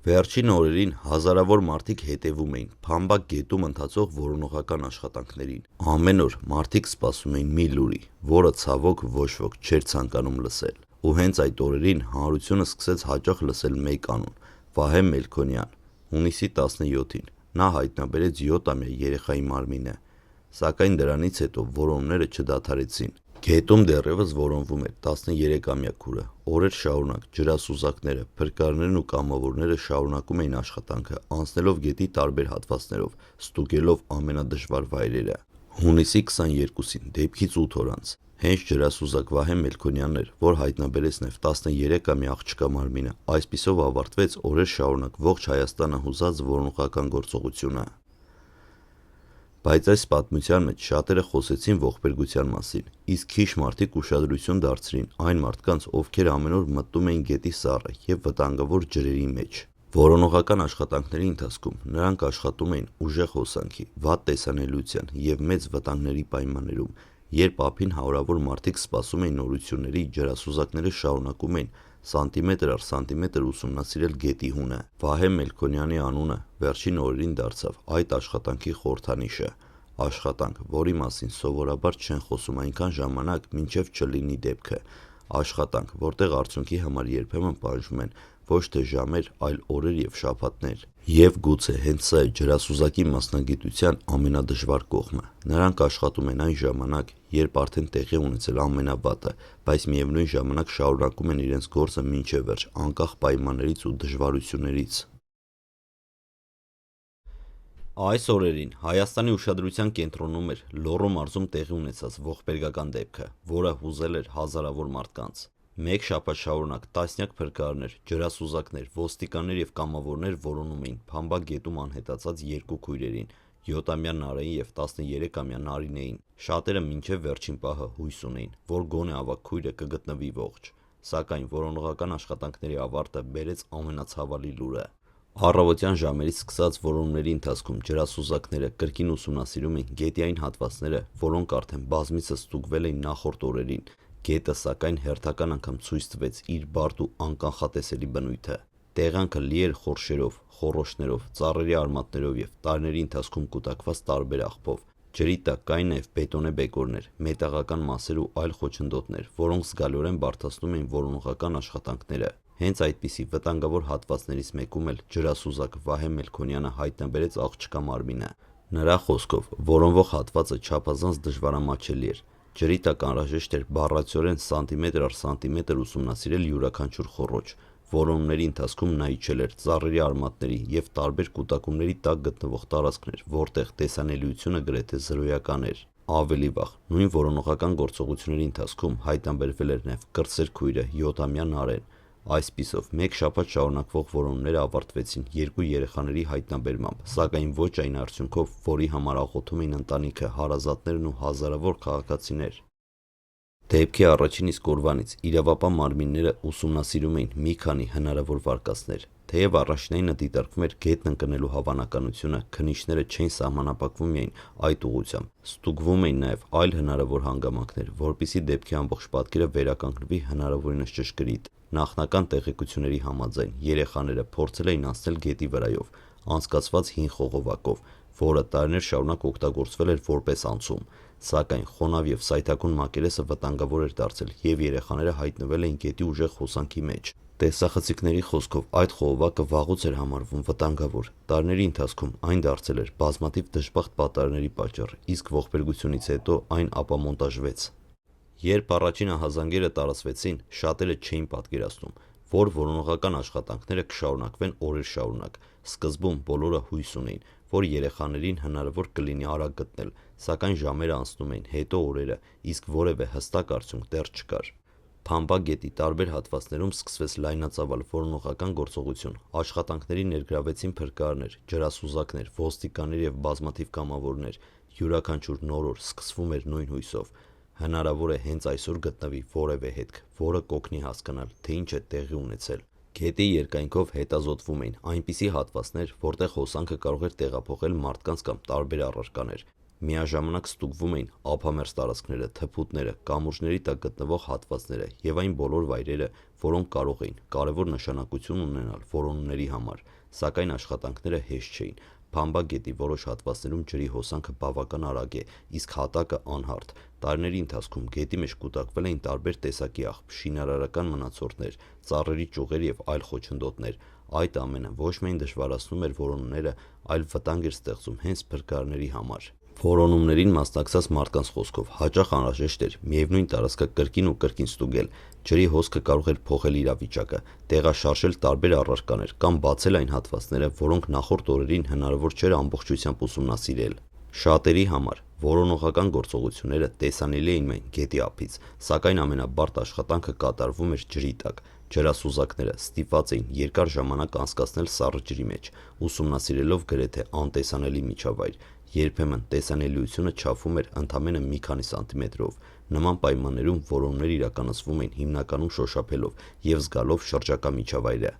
Վերջին օրերին հազարավոր մարդիկ հետևում էին Փամբա գետում ընթացող որոնողական աշխատանքներին։ Ամեն օր մարդիկ սպասում էին մի լուրի, որը ցավոք ոչ ոք չէր ցանկանում լսել։ Ու հենց այդ օրերին հանրությունը սկսեց հաճախ լսել մեկ անուն՝ Վահե Մելքոնյան։ Հունիսի 17-ին նա հայտնաբերեց 7-ամյա երեխայի մարմինը, սակայն դրանից հետո որոնումները չդադարեցին։ Գետում դեռևս որոնվում էր 13-ամյա քուրը։ Օրեր շարունակ ջրասուզակները, փրկարներն ու կամավորները շարունակում էին աշխատանքը, անցնելով գետի տարբեր հատվածներով, ստուգելով ամենադժվար վայրերը։ Հունիսի 22-ին, դեպքից 8 օր անց, հենց ջրասուզակ Վահե Մելքոնյանն էր, որ հայտնաբերեց նաև 13-ամյա աղջկա մարմինը։ Այսպիսով ավարտվեց օրեր շարունակ ողջ Հայաստանը հուզած որոնողական գործողությունը։ Բայց այս պատմության մեջ շատերը խոսեցին ողբերգության մասին, իսկ քիչ մարդիկ ուշադրություն դարձրին այն մարդկանց, ովքեր ամեն օր մտնում էին գետի սառը և վտանգավոր ջրերի մեջ։ Որոնողական աշխատանքների ընթացքում նրանք աշխատում էին ուժեղ հոսանքի, վատ տեսանելիության և մեծ վտանգների պայմաններում։ Երբ ափին հարյուրավոր մարդիկ սպասում էին նորությունների, ջրասուզակները շարունակում էին սանտիմետր առ սանտիմետր ուսումնասիրել գետի հունը։ Վահե Մելքոնյանի անունը վերջին օրերին դարձավ այդ աշխատանքի խորհրդանիշը։ Աշխատանք, որի մասին սովորաբար չեն խոսում այնքան ժամանակ, մինչև չլինի դեպքը։ Աշխատանք, որտեղ արդյունքի համար երբեմն պահանջվում են ոչ թե ժամեր, այլ օրեր և շաբաթներ։ Եվ գուցե հենց սա է ջրասուզակի մասնագիտության ամենադժվար կողմը։ Նրանք աշխատում են այն ժամանակ, երբ արդեն տեղի ունեցել ամենավատը, բայց միևնույն ժամանակ շարունակում են իրենց գործը մինչև վերջ, անկախ պայմաններից ու դժվարություններից։ Այս օրերին Հայաստանի ուշադրության կենտրոնում էր Լոռու մարզում տեղի ունեցած ողբերգական դեպքը, որը հուզել էր հազարավոր մարդկանց։ Մեկ շաբաթ շարունակ տասնյակ փրկարներ, ջրասուզակներ, ոստիկաններ և կամավորներ որոնում էին Փամբա գետում անհետացած երկու քույրերին՝ 7-ամյա Նարէին և 13-ամյա Նարինեին։ Շատերը մինչև վերջին պահը հույս ունեին, որ գոնե ավագ քույրը կգտնվի ողջ։ Սակայն որոնողական աշխատանքների ավարտը բերեց ամենացավալի լուրը։ Առավոտյան ժամերից սկսած որոնումների ընթացքում ջրասուզակները կրկին ուսումնասիրում էին գետի այն հատվածները, որոնք արդեն բազմիցս ստուգվել էին նախորդ օրերին։ Գետը սակայն հերթական անգամ ցույց տվեց իր բարդ ու անկանխատեսելի բնույթը։ Տեղանքը լի էր խորշերով, խոռոչներով, ծառերի արմատներով և տարիների ընթացքում կուտակված տարբեր աղբով։ Ջրի տակ կային նաև բետոնե բեկորներ, մետաղական մասեր ու այլ խոչընդոտներ, որոնք զգալիորեն բարդացնում էին որոնողական աշխատանքները։ Հենց այդպիսի վտանգավոր հատվածներից մեկում էլ ջրասուզակ Վահե Մելքոնյանը հայտնաբերեց աղջկա մարմինը։ Նրա խոսքով, որոնվող հատվածը չափազանց դժվարամատչելի էր։ Ջրի տակ անհրաժեշտ էր բառացիորեն սանտիմետր առ սանտիմետր ուսումնասիրել յուրաքանչյուր խոռոչ։ Որոնումների ընթացքում նա իջել էր ծառերի արմատների և տարբեր կուտակումների տակ գտնվող տարածքներ, որտեղ տեսանելիությունը գրեթե զրոյական էր։ Ավելի վաղ, նույն որոնողական գործողությունների ընթացքում հայտնաբերվել էր նաև կրտսեր քույրը՝ 7-ամյա Նարեն։ Այսպիսով, մեկ շաբաթ շարունակվող որոնումները ավարտվեցին երկու երեխաների հայտնաբերմամբ, սակայն ոչ այն արդյունքով, որի համար աղոթում էին ընտանիքը, հարազատներն ու հազարավոր քաղաքացիներ։ Դեպքի առաջին իսկ օրվանից իրավապահ մարմինները ուսումնասիրում էին մի քանի հնարավոր վարկածներ։ Թեև առաջնայինը դիտարկվում էր գետն ընկնելու հավանականությունը, քննիչները չէին սահմանափակվում միայն այդ ուղղությամբ։ Ստուգվում էին նաև այլ հնարավոր հանգամանքներ, որպեսզի դեպքի ամբողջ պատկերը վերականգնվի հնարավորինս ճշգրիտ։ Նախնական տեղեկությունների համաձայն երեխաները փորձել էին անցնել գետի վրայով, անցկացված հին խողովակով, որը տարիներ շարունակ օգտագործվել էր որպես անցում, սակայն խոնավ և սայթաքուն մակերեսը վտանգավոր էր դարձել, և երեխաները հայտնվել էին գետի ուժեղ հոսանքի մեջ։ Տեսախցիկների խոսքով այդ խողովակը վաղուց էր համարվում վտանգավոր։ Տարիների ընթացքում այն դարձել էր բազմաթիվ դժբախտ պատահարների պատճառ, իսկ ողբերգությունից հետո այն ապամոնտաժվեց։ Երբ առաջին ահազանգերը տարածվեցին, շատերը չէին պատկերացնում, որ որոնողական աշխատանքները կշարունակվեն օրեր շարունակ։ Սկզբում բոլորը հույս ունեին, որ երեխաներին հնարավոր կլինի արագ գտնել, սակայն ժամերը անցնում էին, հետո օրերը, իսկ որևէ հստակ արդյունք դեռ չկար։ Փամբա գետի տարբեր հատվածներում սկսվեց լայնածավալ որոնողական գործողություն։ Աշխատանքներին ներգրավվեցին փրկարներ, ջրասուզակներ, ոստիկաններ և բազմաթիվ կամավորներ։ Յուրաքանչյուր նոր օր սկսվում էր նույն հույսով։ Հնարավոր է հենց այսօր գտնվի որևէ հետք, որը կօգնի հասկանալ, թե ինչ է տեղի ունեցել։ Գետի երկայնքով հետազոտվում էին այնպիսի հատվածներ, որտեղ հոսանքը կարող էր տեղափոխել մարդկանց կամ տարբեր առարկաներ։ Միաժամանակ ստուգվում էին ափամերձ տարածքները, թփուտները, կամուրջների տակ գտնվող հատվածները եւ այն բոլոր վայրերը, որոնք կարող էին կարևոր նշանակություն ունենալ որոնումների համար, սակայն աշխատանքները հեշտ չէին։ Փամբա գետի որոշ հատվածներում ջրի հոսանքը բավական արագ է, իսկ հատակը անհարթ։ Տարիների ընթացքում գետի մեջ կուտակվել էին տարբեր տեսակի աղբ, շինարարական մնացորդներ, ծառերի ճյուղեր եւ այլ խոչընդոտներ։ Այդ ամենը ոչ միայն դժվարացնում էր որոնումները, այլ վտանգ էր ստեղծում հենց փրկարարների համար։ Որոնումներին մասնակցած մարդկանց խոսքով հաճախ անհրաժեշտ էր միևնույն տարածքը կրկին ու կրկին ստուգել։ Ջրի հոսքը կարող էր փոխել իրավիճակը, տեղաշարժել տարբեր առարկաներ կամ բացել այն հատվածները, որոնք նախորդ օրերին հնարավոր չէր ամբողջությամբ ուսումնասիրել։ Շատերի համար որոնողական գործողությունները տեսանելի էին միայն գետի ափից, սակայն ամենաբարդ աշխատանքը կատարվում էր ջրի տակ։ Ջրասուզակները ստիպված էին երկար ժամանակ անցկացնել սառը ջրի մեջ, ուսումնասիրելով գրեթե անտեսանելի միջավայր։ Երբեմն տեսանելիությունը չափվում էր ընդամենը մի քանի սանտիմետրով։ Նման պայմաններում որոնումներ իրականացվում էին հիմնականում շոշափելով եւ զգալով շրջակա միջավայրը։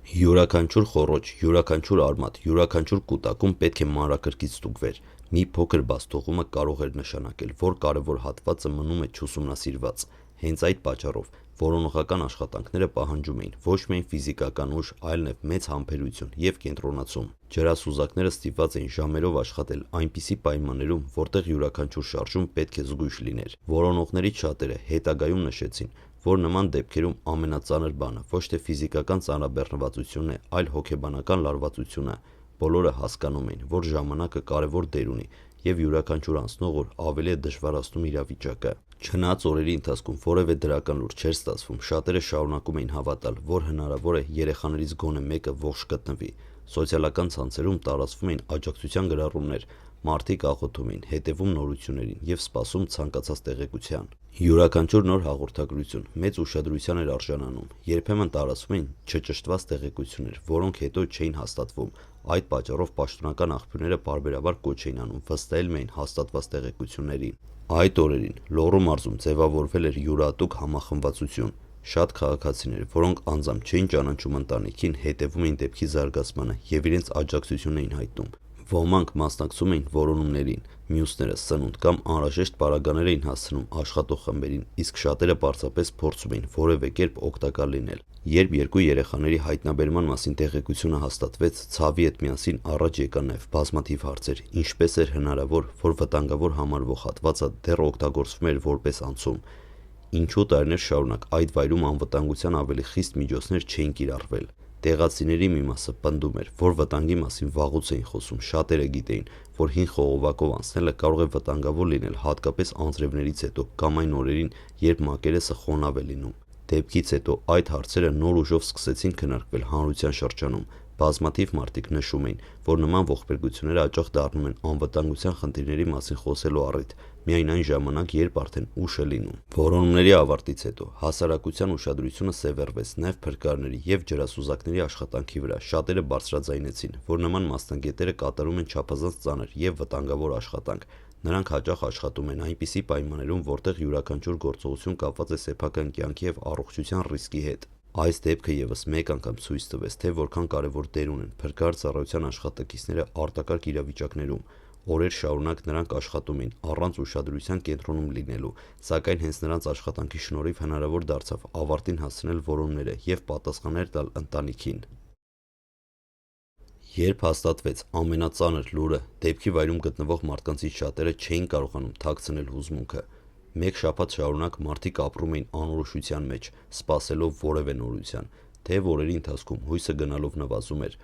Յուրաքանչյուր խոռոչ, յուրաքանչյուր արմատ, յուրաքանչյուր կուտակում պետք է մանրակրկիտ ստուգվեր։ Մի փոքր բացթողումը կարող էր նշանակել, որ կարևոր հատվածը մնում է չուսումնասիրված։ Հենց այդ պատճառով որոնողական աշխատանքները պահանջում էին ոչ միայն ֆիզիկական ուժ, այլ նաև մեծ համբերություն եւ կենտրոնացում։ Ջրասուզակները ստիպված էին ժամերով աշխատել այնպիսի պայմաններում, որտեղ յուրաքանչյուր շարժում պետք է զգույշ լիներ։ Որոնողներից շատերը հետագայում նշեցին, որ նման դեպքերում ամենածանր բանը ոչ թե ֆիզիկական ծանրաբեռնվածությունն է, այլ հոգեբանական լարվածությունը։ Բոլորը հասկանում էին, որ ժամանակը կարևոր դեր ունի եւ յուրաքանչյուր անցնող օր ավելի է դժվարացնում իրավիճակը։ Չնայած օրերի ընթացքում որևէ դրական լուր չէր ստացվում, շատերը շարունակում էին հավատալ, որ հնարավոր է երեխաներից գոնե մեկը ողջ գտնվի։ Սոցիալական ցանցերում տարածվում էին աջակցության գրառումներ, մարդիկ աղոթում էին, հետևում նորություններին եւ սպասում ցանկացած տեղեկության։ Յուրաքանչյուր նոր հաղորդագրություն մեծ ուշադրության էր արժանանում։ Երբեմն տարածվում էին չճշտված տեղեկություններ, որոնք հետո չէին հաստատվում։ Այդ պատճառով պաշտոնական աղբյուրները պարբերաբար կոչ էին անում վստահել միայն հաստատված տեղեկություններին։ Այդ օրերին Լոռու մարզում ձևավորվել էր յուրահատուկ համախմբվածություն։ Շատ քաղաքացիներ, որոնք անձամբ չէին ճանաչում ընտանիքին, հետևում էին դեպքի զարգացմանը եւ իրենց աջակցությունն էին հայտնում։ Ոմանք մասնակցում էին որոնումներին, մյուսները սնունդ կամ անհրաժեշտ պարագաներ էին հասցնում աշխատող խմբերին, իսկ շատերը պարզապես փորձում էին որևէ կերպ օգտակար լինել։ Երբ երկու երեխաների հայտնաբերման մասին տեղեկությունը հաստատվեց, ցավի հետ միասին առաջ եկան նաև բազմաթիվ հարցեր, ինչպես էր հնարավոր, որ վտանգավոր համարվող հատվածը դեռ օգտագործվում էր որպես անցում։ Ինչու տարիներ շարունակ այդ վայրում անվտանգության ավելի խիստ միջոցներ չէին կիրառվել։ Տեղացիների մի մասը պնդում էր, որ վտանգի մասին վաղուց էին խոսում, շատերը գիտեին, որ հին խողովակով անցնելը կարող է վտանգավոր լինել հատկապես անձրևներից հետո կամ այն օրերին, երբ մակերեսը խոնավ է լինում։ Դեպքից հետո այդ հարցերը նոր ուժով սկսեցին քննարկվել հանրության շրջանում։ Բազմաթիվ մարդիկ նշում էին, որ նման ողբերգությունները հաճախ դառնում են անվտանգության խնդիրների մասին խոսելու առիթ, միայն այն ժամանակ, երբ արդեն ուշ է լինում։ Որոնումների ավարտից հետո հասարակության ուշադրությունը սևեռվեց նաև փրկարարների եւ ջրասուզակների աշխատանքի վրա։ Շատերը բարձրաձայնեցին, որ նման մասնագետները կատարում են չափազանց ծանր եւ վտանգավոր աշխատանք։ Նրանք հաճախ աշխատում են այնպիսի պայմաններում, որտեղ յուրաքանչյուր գործողություն կապված է սեփական կյանքի եւ առողջության ռիսկի հետ։ Այս դեպքը եւս մեկ անգամ ցույց տվեց, թե որքան կարևոր դեր ունեն փրկարար ծառայության աշխատակիցները արտակարգ իրավիճակներում։ Օրեր շարունակ նրանք աշխատում էին առանց ուշադրության կենտրոնում լինելու, սակայն հենց նրանց աշխատանքի շնորհիվ հնարավոր դարձավ ավարտին հասցնել որոնումները եւ պատասխաններ տալ ընտանիքին։ Երբ հաստատվեց ամենածանր լուրը, դեպքի վայրում գտնվող մարդկանցից շատերը չէին կարողանում թաքցնել հուզմունքը։ Մեկ շաբաթ շարունակ մարդիկ ապրում էին անորոշության մեջ, սպասելով որևէ նորության, թեև օրերի ընթացքում հույսը գնալով նվազում էր,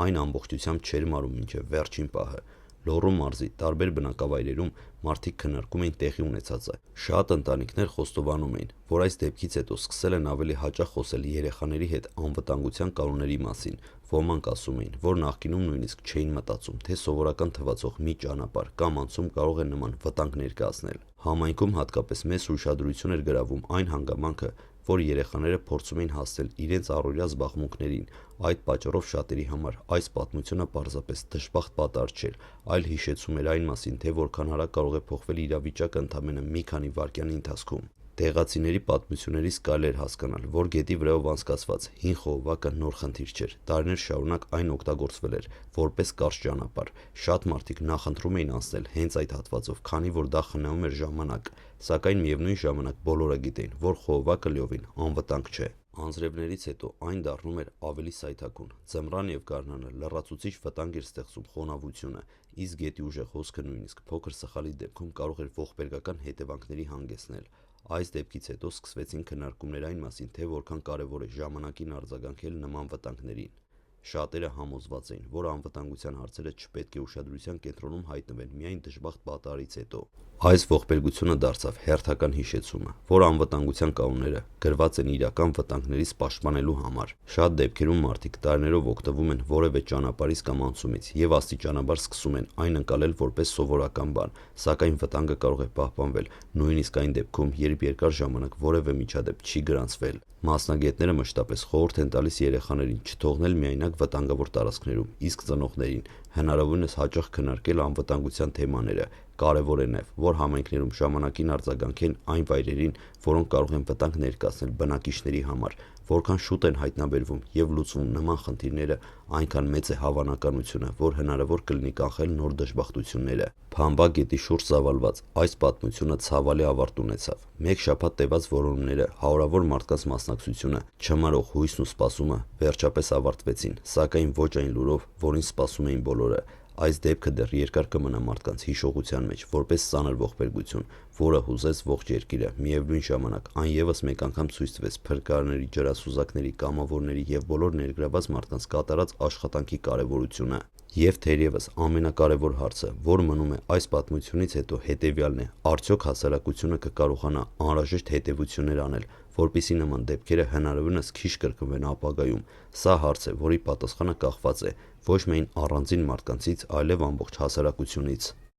այն ամբողջությամբ չէր մարում մինչև վերջին պահը։ Լոռու մարզի տարբեր բնակավայրերում մարդիկ քննարկում էին տեղի ունեցածը։ Շատ ընտանիքներ խոստովանում էին, որ այս դեպքից հետո սկսել են ավելի հաճախ խոսել երեխաների հետ անվտանգության կանոնների մասին։ Ոմանք ասում էին, որ նախկինում նույնիսկ չէին մտածում, թե սովորական թվացող մի ճանապարհ կամ անցում կարող է նման վտանգ ներկայացնել։ Համայնքում հատկապես մեծ ուշադրություն էր գրավում այն հանգամանքը, որ երեխաները փորձում էին հասնել իրենց առօրյա զբաղմունքներին։ Այդ պատճառով շատերի համար այս պատմությունը պարզապես դժբախտ պատառ չէր, այլ հիշեցում էր այն մասին, թե որքան արագ կարող է փոխվել իրավիճակը ընդամենը մի քանի վայրկյանի ընթացքում։ Տեղացիների պատմություններից կարելի էր հասկանալ, որ գետի վրայով անցկացված հին խողովակը նոր խնդիր չէր, տարիներ շարունակ այն օգտագործվել էր որպես կարճ ճանապարհ, շատ մարդիկ նախընտրում էին անցնել հենց այդ հատվածով, քանի որ դա խնայում էր ժամանակ, սակայն միևնույն ժամանակ բոլորը գիտեին, որ խողովակը լիովին անվտանգ չէ։ Անձրևներից հետո այն դառնում էր ավելի սայթաքուն, ձմռան և գարնանը լրացուցիչ վտանգ էր ստեղծում խոնավությունը, իսկ գետի ուժեղ հոսքը նույնիսկ փոքր սխալի դեպքում կարող էր ողբերգական հետևանքների հանգեցնել։ Այս դեպքից հետո սկսվեցին քննարկումներ այն մասին, թե որքան կարևոր է ժամանակին արձագանքել նման վտանգներին։ Շատերը համոզված էին, որ անվտանգության հարցերը չպետք է ուշադրության կենտրոնում հայտնվեն միայն դժբախտ պատահարից հետո։ Այս ողբերգությունը դարձավ հերթական հիշեցումը, որ անվտանգության կանոնները գրված են իրական վտանգներից պաշտպանելու համար։ Շատ դեպքերում մարդիկ տարիներով օգտվում են որևէ ճանապարհից կամ անցումից և աստիճանաբար սկսում են այն ընկալել որպես սովորական բան, սակայն վտանգը կարող է պահպանվել նույնիսկ այն դեպքում, երբ երկար ժամանակ որևէ միջադեպ չի գրանցվել։ Մասնագետները մշտապես խորհուրդ են տալիս երեխաներին չթողնել միայնակ վտանգավոր տարածքներում, իսկ ծնողներին հնարավորինս հաճախ քննարկել անվտանգության թեմաները։ Կարևոր է նաև, որ համայնքներում ժամանակին արձագանքեն այն վայրերին, որոնք կարող են վտանգ ներկայացնել բնակիչների համար։ Որքան շուտ են հայտնաբերվում և լուծվում նման խնդիրները, այնքան մեծ է հավանականությունը, որ հնարավոր կլինի կանխել նոր դժբախտությունները։ Փամբա գետի շուրջ ծավալված այս պատմությունը ցավալի ավարտ ունեցավ։ Մեկ շաբաթ տևած որոնումները, հարյուրավոր մարդկանց մասնակցությունը, չմարող հույսն ու սպասումը վերջապես ավարտվեցին, սակայն ոչ այն լուրով, որին սպասում էին բոլորը։ Այս դեպքը դեռ երկար կմնա մարդկանց հիշողության մեջ, որպես ծանր ողբերգություն, որը հուզեց ողջ երկիրը։ Միևնույն ժամանակ, այն ևս մեկ անգամ ցույց տվեց փրկարարների, ջրասուզակների, կամավորների և բոլոր ներգրաված մարդկանց կատարած աշխատանքի կարևորությունը։ Եվ թերևս ամենակարևոր հարցը, որ մնում է այս պատմությունից հետո, հետևյալն է. արդյոք հասարակությունը կկարողանա անհրաժեշտ հետևություններ անել, որպեսզի նման դեպքերը հնարավորինս քիչ կրկնվեն ապագայում։ Սա հարց է, որի պատասխանը կախված է ոչ միայն առանձին մարդկանցից, այլև ամբողջ հասարակությունից։